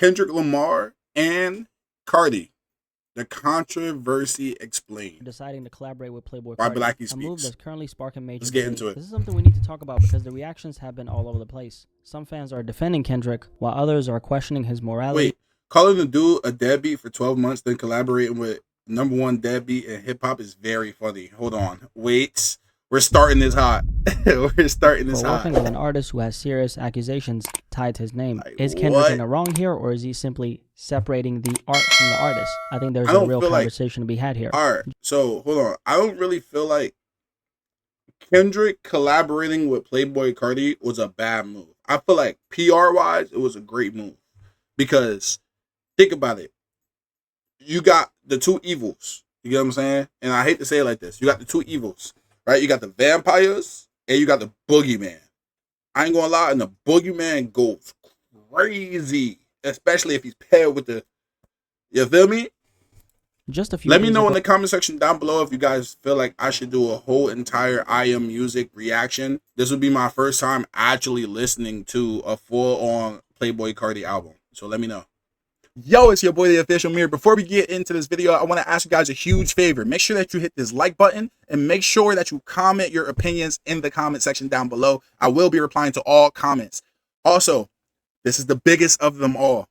Kendrick Lamar and Carti. The controversy explained. Deciding to collaborate with Playboi Why Carti, Blackie a move speaks. that's currently sparking major Let's get debate. into it. This is something we need to talk about because the reactions have been all over the place. Some fans are defending Kendrick, while others are questioning his morality. Wait, calling the dude a deadbeat for 12 months, then collaborating with #1 deadbeat in hip hop is very funny. Hold on. Wait. We're starting this hot. We're starting this For hot. working with an artist who has serious accusations tied to his name. Like, is Kendrick what? in the wrong here, or is he simply separating the art from the artist? I think there's I a don't real feel like- conversation to be had here. All right. So, hold on. I don't really feel like Kendrick collaborating with Playboi Carti was a bad move. I feel like PR-wise, it was a great move. Because, think about it. You got the two evils. You get what I'm saying? And I hate to say it like this. You got the two evils. Right? You got the vampires and you got the boogeyman. I ain't gonna lie, and the boogeyman goes crazy. Especially if he's paired with the... You feel me? Just a few Let me days know in ago- the comment section down below if you guys feel like I should do a whole entire I Am Music reaction. This would be my first time actually listening to a full-on Playboi Carti album. So let me know. Yo, it's your boy, the official Mirror. Before we get into this video, I want to ask you guys a huge favor. Make sure that you hit this like button and make sure that you comment your opinions in the comment section down below. I will be replying to all comments. Also, this is the biggest of them all.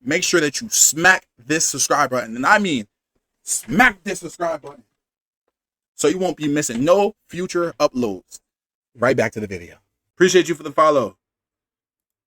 Make sure that you smack this subscribe button. And I mean, smack this subscribe button so you won't be missing no future uploads. Right back to the video. Appreciate you for the follow.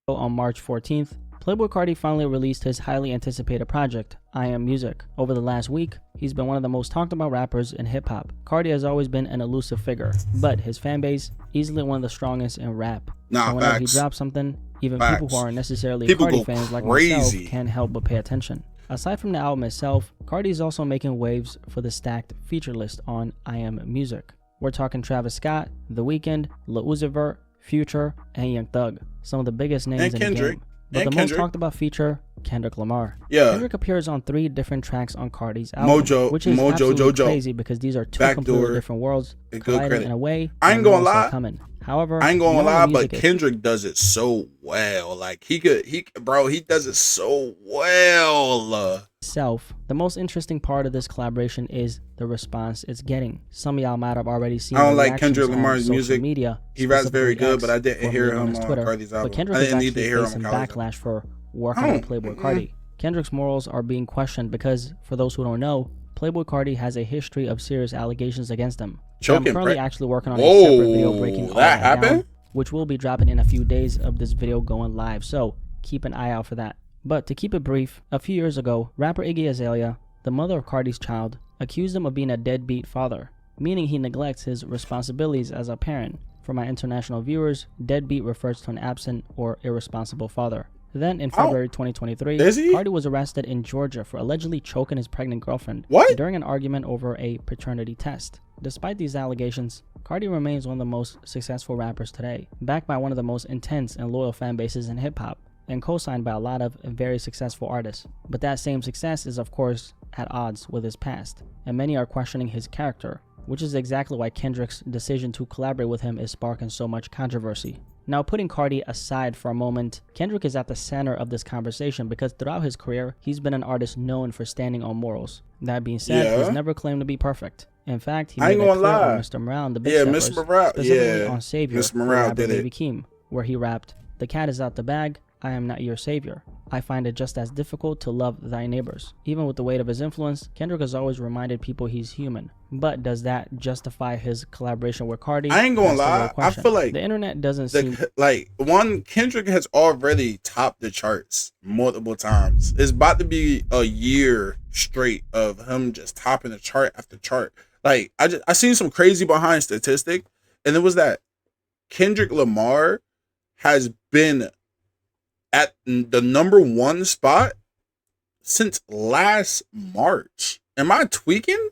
On March 14th, Playboi Carti finally released his highly anticipated project, I Am Music. Over the last week, he's been one of the most talked about rappers in hip-hop. Carti has always been an elusive figure, but his fanbase, easily one of the strongest in rap. Nah, so whenever facts. he drops something, even Facts. people who aren't necessarily People Carti go fans like crazy. myself can't help but pay attention. Aside from the album itself, Carti is also making waves for the stacked feature list on I Am Music. We're talking Travis Scott, The Weeknd, Lil Uzi Vert, Future, and Young Thug. Some of the biggest names And in Kendrick. the game. But And the Kendrick. most talked about feature, Kendrick Lamar. Yeah. Kendrick appears on 3 different tracks on Carti's album, Mojo, which is Mojo, absolutely Jojo. crazy because these are two Backdoor. completely different worlds A good colliding credit. in a way I ain't that no gonna one saw lie. coming. However, I ain't gonna knowing lie, the but music is- Kendrick does it so well. Like he does it so well. itself, the most interesting part of this collaboration is the response it's getting. Some of y'all might have already seen I don't the like reactions Kendrick on Lamar's social music. media. He raps very specifically good, X, but I didn't hear formerly known him as on Twitter. Carti's album. But Kendrick I is didn't need actually to hear him facing on Carti's album. backlash for working with Playboi Carti. Kendrick's morals are being questioned because, for those who don't know, Playboi Carti has a history of serious allegations against him. Choking, I'm currently pre- actually working on a separate video Whoa, breaking all that that down, happened? which will be dropping in a few days of this video going live, so keep an eye out for that. But to keep it brief, a few years ago, rapper Iggy Azalea, the mother of Carti's child, accused him of being a deadbeat father, meaning he neglects his responsibilities as a parent. For my international viewers, deadbeat refers to an absent or irresponsible father. Then, in February 2023, Is he? Carti was arrested in Georgia for allegedly choking his pregnant girlfriend What? during an argument over a paternity test. Despite these allegations, Carti remains one of the most successful rappers today, backed by one of the most intense and loyal fan bases in hip-hop, and co-signed by a lot of very successful artists. But that same success is of course at odds with his past, and many are questioning his character, which is exactly why Kendrick's decision to collaborate with him is sparking so much controversy. Now, putting Carti aside for a moment, Kendrick is at the center of this conversation because throughout his career, he's been an artist known for standing on morals. That being said, Yeah. he's never claimed to be perfect. In fact, he I made ain't that gonna clear lie. on Mr. Morale and the Big Yeah, Steppers, Mr. Morale, specifically yeah. on Savior, Mr. for Morale rapper did it. Baby Keem, where he rapped, "The cat is out the bag, I am not your savior. I find it just as difficult to love thy neighbors." Even with the weight of his influence, Kendrick has always reminded people he's human. But does that justify his collaboration with Carti? I ain't gonna That's the real lie. I question. feel like the internet doesn't seem Kendrick has already topped the charts multiple times. It's about to be a year straight of him just topping the chart after chart. Like I seen some crazy behind statistic, and it was that Kendrick Lamar has been at the #1 spot since last March. Am I tweaking?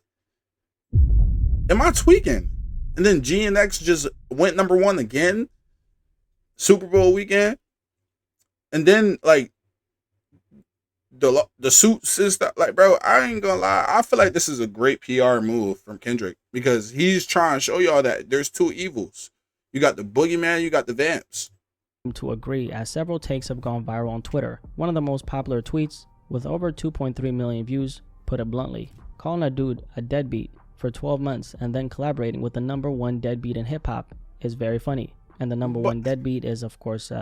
And then GNX just went #1 again, Super Bowl weekend, and then like the suits and stuff. Like, bro, I ain't gonna lie. I feel like this is a great PR move from Kendrick because he's trying to show y'all that there's two evils. You got the boogeyman, you got the vamps. to agree, as several takes have gone viral on Twitter. One of the most popular tweets, with over 2.3 million views, put it bluntly: calling a dude a deadbeat for 12 months and then collaborating with the #1 deadbeat in hip-hop is very funny. And the #1 deadbeat is, of course,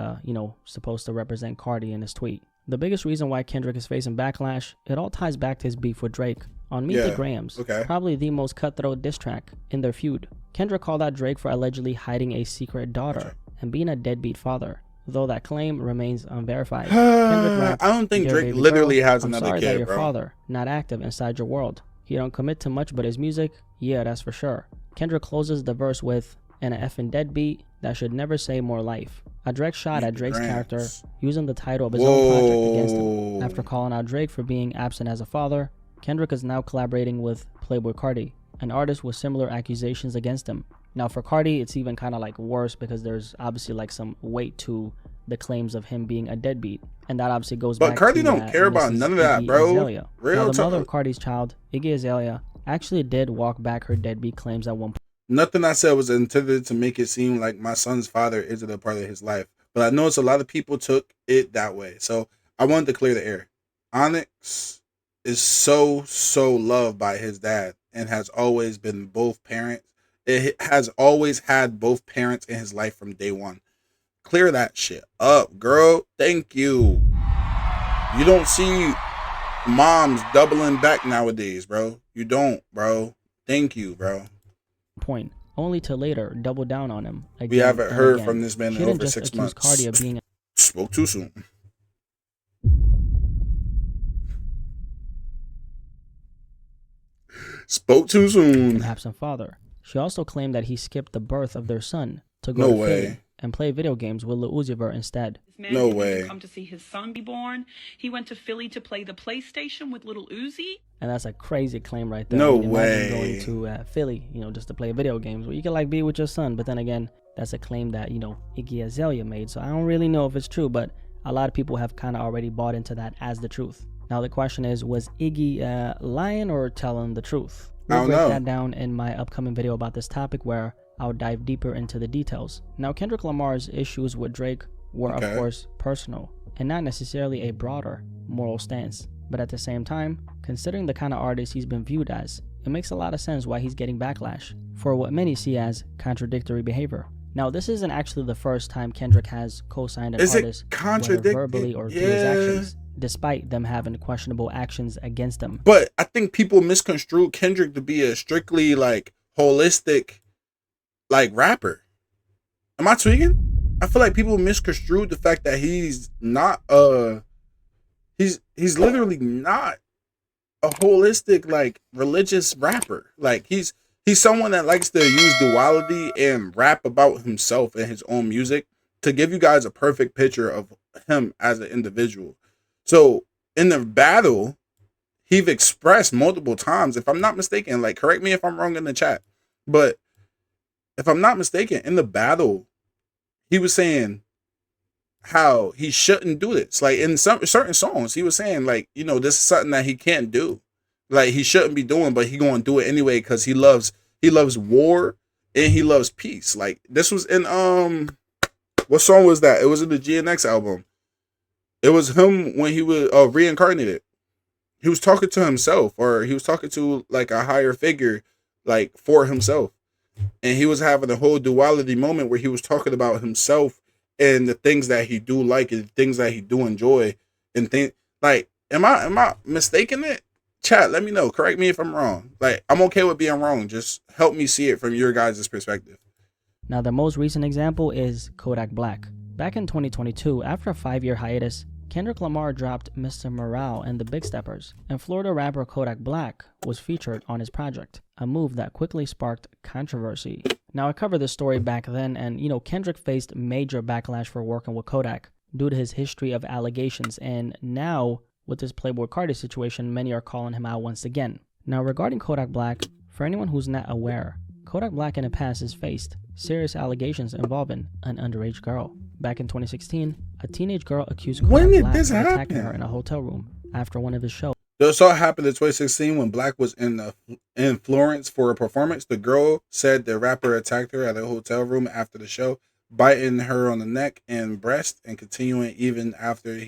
supposed to represent Carti in his tweet. The biggest reason why Kendrick is facing backlash, it all ties back to his beef with Drake on Meet the Grahams, probably the most cutthroat diss track in their feud. Kendrick called out Drake for allegedly hiding a secret daughter and being a deadbeat father, though that claim remains unverified. Kendrick rapped, I don't think "Dear Drake baby literally girl, has I'm another sorry kid, that your bro. father not active inside your world. He don't commit to much but his music, yeah, that's for sure." Kendrick closes the verse with, "and a effing deadbeat that should never say more life." A direct shot at Drake's character, using the title of his own project against him. After calling out Drake for being absent as a father, Kendrick is now collaborating with Playboi Carti, an artist with similar accusations against him. Now for Carti, it's even kind of like worse because there's obviously like some weight to the claims of him being a deadbeat, and that obviously goes back to Carti don't care about Mrs. none of that, Iggy bro. Azalea. Real now the mother talk. of Carti's child, Iggy Azalea, actually did walk back her deadbeat claims at one point. Nothing I said was intended to make it seem like my son's father isn't a part of his life, but I noticed a lot of people took it that way, so I wanted to clear the air. Onyx is so loved by his dad and has always been both parents. It has always had both parents in his life from day one. Clear that shit up, girl. Thank you. You don't see moms doubling back nowadays, bro. You don't, bro. Thank you, bro. Point, only to later double down on him again. We haven't heard again. from this man She in didn't over just 6 accuse months. Carti of being Spoke too soon. Spoke too soon. an absent father. She also claimed that he skipped the birth of their son to go No to way. Philly and play video games with Lil Uzi Vert instead. This man No didn't way. even come to see his son be born. He went to Philly to play the PlayStation with little Uzi. And that's a crazy claim right there. No Imagine way. going to Philly, just to play video games. Well, you can like be with your son, but then again, that's a claim that Iggy Azalea made. So I don't really know if it's true, but a lot of people have kind of already bought into that as the truth. Now the question is, was Iggy lying or telling the truth? We'll break that down in my upcoming video about this topic, where I'll dive deeper into the details. Now, Kendrick Lamar's issues with Drake were, of course, personal and not necessarily a broader moral stance. But at the same time, considering the kind of artist he's been viewed as, it makes a lot of sense why he's getting backlash for what many see as contradictory behavior. Now, this isn't actually the first time Kendrick has co-signed an artist, whether verbally or through his actions, despite them having questionable actions against him. But I think people misconstrue Kendrick to be a strictly like holistic like rapper. Am I tweaking? I feel like people misconstrued the fact that he's not he's literally not a holistic like religious rapper. Like he's someone that likes to use duality and rap about himself and his own music to give you guys a perfect picture of him as an individual. So in the battle, he's expressed multiple times, if I'm not mistaken, like correct me if I'm wrong in the chat, but if I'm not mistaken, in the battle, he was saying how he shouldn't do this. Like in some certain songs, he was saying like, this is something that he can't do. Like he shouldn't be doing, but he gonna do it anyway because he loves war and he loves peace. Like this was in what song was that? It was in the GNX album. It was him when he was reincarnated. He was talking to himself, or he was talking to like a higher figure, like for himself. And he was having a whole duality moment where he was talking about himself and the things that he do like and the things that he do enjoy and think like, am I mistaken it? Chat, let me know. Correct me if I'm wrong. Like, I'm okay with being wrong. Just help me see it from your guys' perspective. Now, the most recent example is Kodak Black. Back in 2022, after a 5-year hiatus, Kendrick Lamar dropped Mr. Morale and the Big Steppers, and Florida rapper Kodak Black was featured on his project, a move that quickly sparked controversy. Now, I covered this story back then, and Kendrick faced major backlash for working with Kodak due to his history of allegations, and now, with this Playboi Carti situation, many are calling him out once again. Now, regarding Kodak Black, for anyone who's not aware, Kodak Black in the past has faced serious allegations involving an underage girl. Back in 2016, a teenage girl accused Kodak Black of attacking her in a hotel room after one of his shows. This all happened in 2016 when Black was in Florence for a performance. The girl said the rapper attacked her at a hotel room after the show. biting her on the neck and breast and continuing even after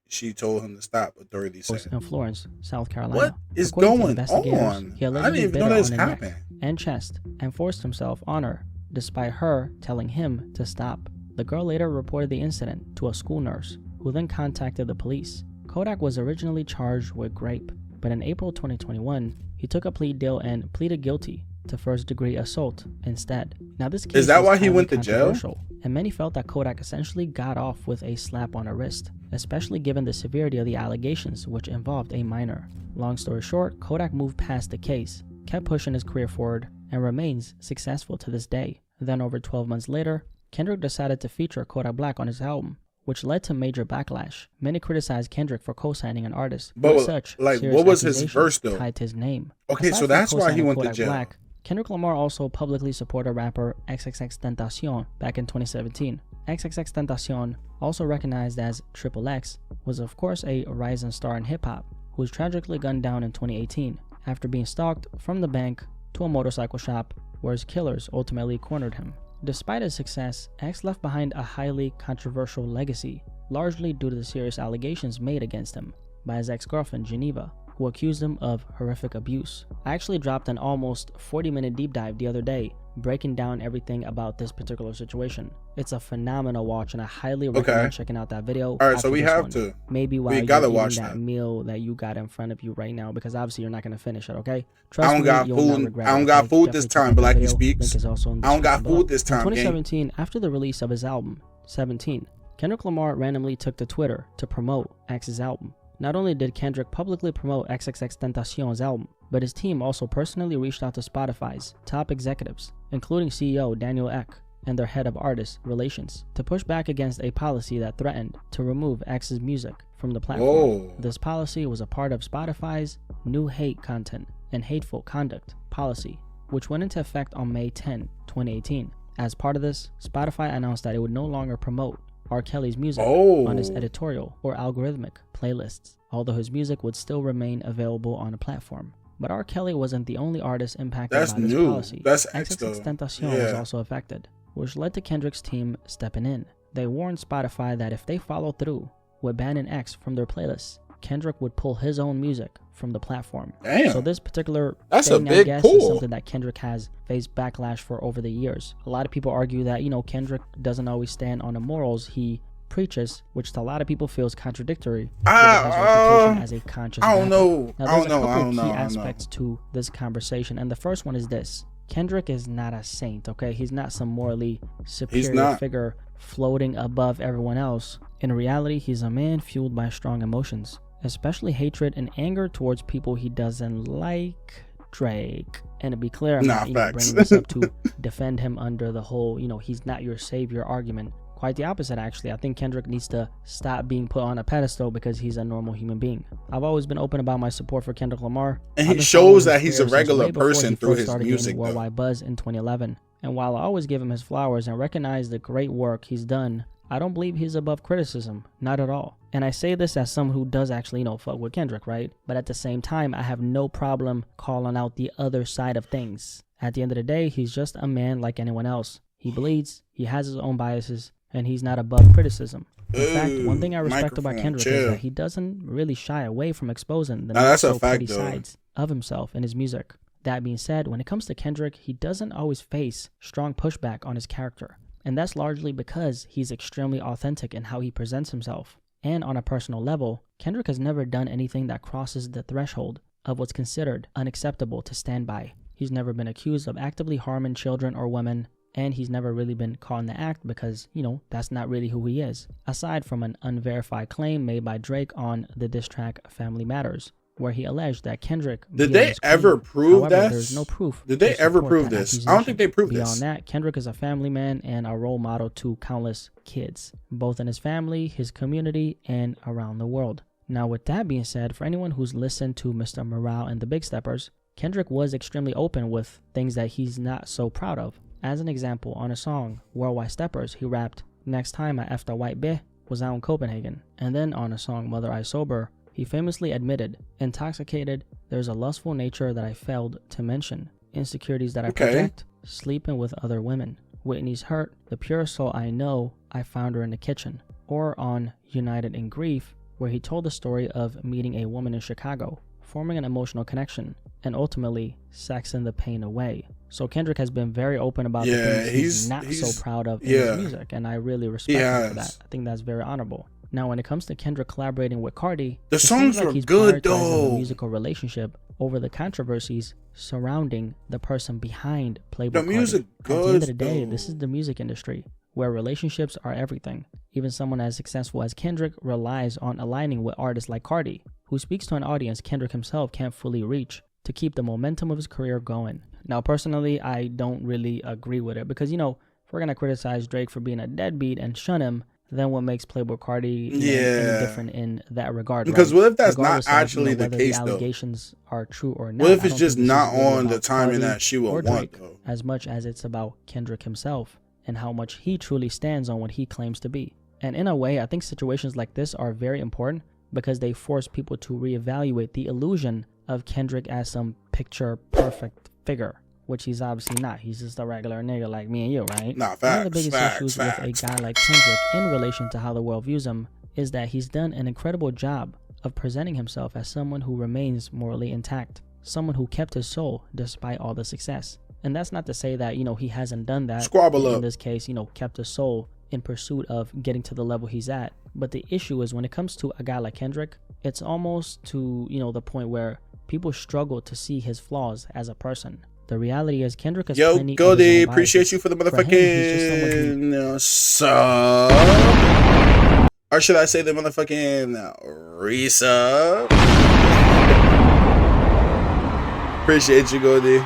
she told him to stop, authorities said. In Florence, South Carolina. What is According to going investigators, on? he I allegedly didn't even bit know her this on her happened. neck and chest and forced himself on her, despite her telling him to stop. The girl later reported the incident to a school nurse, who then contacted the police. Kodak was originally charged with rape, but in April 2021, he took a plea deal and pleaded guilty to first-degree assault instead. Now, this case Is that was why he highly went to jail? controversial, and many felt that Kodak essentially got off with a slap on the wrist, especially given the severity of the allegations, which involved a minor. Long story short, Kodak moved past the case, kept pushing his career forward, and remains successful to this day. Then, over 12 months later, Kendrick decided to feature Kodak Black on his album, which led to major backlash. Many criticized Kendrick for co-signing an artist with such serious what was his accusations verse though? tied to his name. Okay, Aside so from that's why he co-signing went to Kodak jail. Black, Kendrick Lamar also publicly supported rapper XXXTentacion back in 2017. XXXTentacion, also recognized as Triple X, was of course a rising star in hip-hop, who was tragically gunned down in 2018 after being stalked from the bank to a motorcycle shop where his killers ultimately cornered him. Despite his success, X left behind a highly controversial legacy, largely due to the serious allegations made against him by his ex-girlfriend Geneva, who accused him of horrific abuse. I actually dropped an almost 40-minute deep dive the other day, breaking down everything about this particular situation. It's a phenomenal watch, and I highly recommend checking out that video. All right, so we have to. Maybe while we you're gotta eating watch that that meal that you got in front of you right now, because obviously you're not going to finish it, okay? I don't got food. I don't got food this time, but like he speaks. I don't got food this time. In 2017, after the release of his album, 17, Kendrick Lamar randomly took to Twitter to promote X's album. Not only did Kendrick publicly promote XXXTentacion's album, but his team also personally reached out to Spotify's top executives, including CEO Daniel Ek and their head of artist relations, to push back against a policy that threatened to remove X's music from the platform. Whoa. This policy was a part of Spotify's new hate content and hateful conduct policy, which went into effect on May 10, 2018. As part of this, Spotify announced that it would no longer promote R. Kelly's music on his editorial or algorithmic playlists, although his music would still remain available on the platform. But R. Kelly wasn't the only artist impacted by this policy. That's XXXTentacion was also affected, which led to Kendrick's team stepping in. They warned Spotify that if they followed through with banning X from their playlists, Kendrick would pull his own music from the platform. Damn. So this particular That's thing, a big I guess, pull. is something that Kendrick has faced backlash for over the years. A lot of people argue that, Kendrick doesn't always stand on the morals he preaches, which to a lot of people feels contradictory with his reputation as a conscious I don't rapper. know. Now, there's a couple key aspects to this conversation, and the first one is this. Kendrick is not a saint, okay? He's not some morally superior figure floating above everyone else. In reality, he's a man fueled by strong emotions, especially hatred and anger towards people he doesn't like. Drake. And to be clear, I'm not bringing this up to defend him under the whole, he's not your savior argument. Quite the opposite, actually. I think Kendrick needs to stop being put on a pedestal because he's a normal human being. I've always been open about my support for Kendrick Lamar. And he shows that he's a regular person through his music, though. Worldwide buzz in 2011. And while I always give him his flowers and recognize the great work he's done, I don't believe he's above criticism. Not at all. And I say this as someone who does actually, fuck with Kendrick, right? But at the same time, I have no problem calling out the other side of things. At the end of the day, he's just a man like anyone else. He bleeds, he has his own biases, and he's not above criticism. In fact, one thing I respect about Kendrick is that he doesn't really shy away from exposing the not so pretty sides of himself in his music. That being said, when it comes to Kendrick, he doesn't always face strong pushback on his character. And that's largely because he's extremely authentic in how he presents himself. And on a personal level, Kendrick has never done anything that crosses the threshold of what's considered unacceptable to stand by. He's never been accused of actively harming children or women, and he's never really been caught in the act because, that's not really who he is. Aside from an unverified claim made by Drake on the diss track Family Matters, where he alleged that Kendrick... Did they ever prove that? There's no proof. Did they ever prove this? I don't think they proved this. Beyond that, Kendrick is a family man and a role model to countless kids, both in his family, his community, and around the world. Now, with that being said, for anyone who's listened to Mr. Morale and the Big Steppers, Kendrick was extremely open with things that he's not so proud of. As an example, on a song, Worldwide Steppers, he rapped, "Next time I effed a white bitch was out in Copenhagen." And then on a song, Mother I Sober, he famously admitted, "Intoxicated, there's a lustful nature that I failed to mention. Insecurities that I project, sleeping with other women." Whitney's Hurt, the pure soul I know, I found her in the kitchen. Or on United in Grief, where he told the story of meeting a woman in Chicago, forming an emotional connection, and ultimately sexing the pain away. So Kendrick has been very open about the things he's not so proud of in his music, and I really respect him for that. I think that's very honorable. Now, when it comes to Kendrick collaborating with Carti, the songs were good though. The musical relationship over the controversies surrounding the person behind Playboi. The music good. At the end of the day, this is the music industry where relationships are everything. Even someone as successful as Kendrick relies on aligning with artists like Carti, who speaks to an audience Kendrick himself can't fully reach, to keep the momentum of his career going. Now, personally, I don't really agree with it because, you know, if we're going to criticize Drake for being a deadbeat and shun him, then what makes Playboi Carti any different in that regard? Because what if that's regardless not actually of, you know, the case, the though? allegations are true or not. What if it's just not on the timing that she would want, though? As much as it's about Kendrick himself and how much he truly stands on what he claims to be. And in a way, I think situations like this are very important because they force people to reevaluate the illusion of Kendrick as some picture perfect figure, which he's obviously not. He's just a regular nigga like me and you, right? Nah, facts, one of the biggest issues with a guy like Kendrick in relation to how the world views him is that he's done an incredible job of presenting himself as someone who remains morally intact, someone who kept his soul despite all the success. And that's not to say that, you know, he hasn't done that. In this case, you know, kept his soul in pursuit of getting to the level he's at. But the issue is when it comes to a guy like Kendrick, it's almost to, you know, the point where people struggle to see his flaws as a person. The reality is Kendrick has plenty of his own appreciate you for the motherfucking sub. Or should I say the motherfucking resub? Appreciate you, Goldie.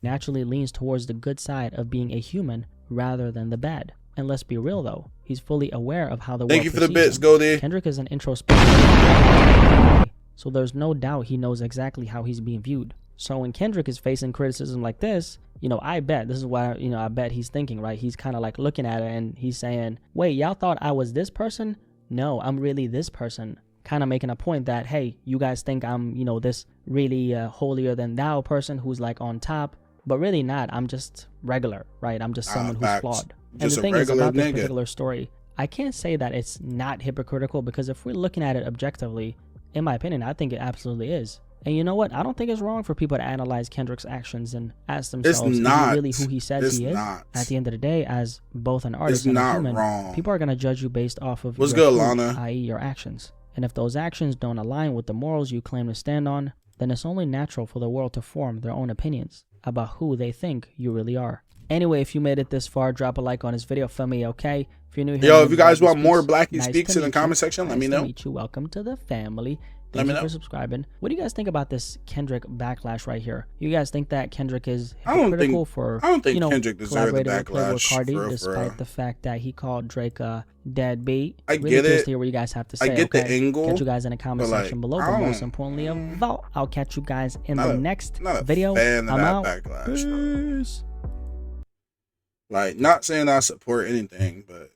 Naturally leans towards the good side of being a human rather than the bad. And let's be real though, he's fully aware of how the world Thank you for the bits, him. Goldie. Kendrick is an introspective, so there's no doubt he knows exactly how he's being viewed. So when Kendrick is facing criticism like this, you know, I bet this is what, you know, I bet he's thinking, right? He's kind of like looking at it and he's saying, wait, y'all thought I was this person? No, I'm really this person. Kind of making a point that, hey, you guys think I'm, you know, this really holier than thou person who's like on top, but really not. I'm just regular, right? I'm just someone who's flawed. And the thing is about this particular story, I can't say that it's not hypocritical because if we're looking at it objectively, in my opinion, I think it absolutely is. And you know what? I don't think it's wrong for people to analyze Kendrick's actions and ask themselves, is he really who he says he is? At the end of the day, as both an artist and a human, people are going to judge you based off of i.e. your actions. And if those actions don't align with the morals you claim to stand on, then it's only natural for the world to form their own opinions about who they think you really are. Anyway, if you made it this far, drop a like on this video for me, okay? If you're new here, if you guys want more Blackie Speaks in the comment section, let me know. Welcome to the family. Thank you for subscribing. What do you guys think about this Kendrick backlash right here? You guys think that Kendrick is hypocritical for, I don't think Kendrick deserves the backlash with Carti, despite the fact that he called Drake a deadbeat? I get it. To hear what you guys have to say. I get the angle. Catch you guys in the comment section below. But most importantly of all, I'll catch you guys in the next video. I'm out. Backlash, peace. Like, not saying I support anything, but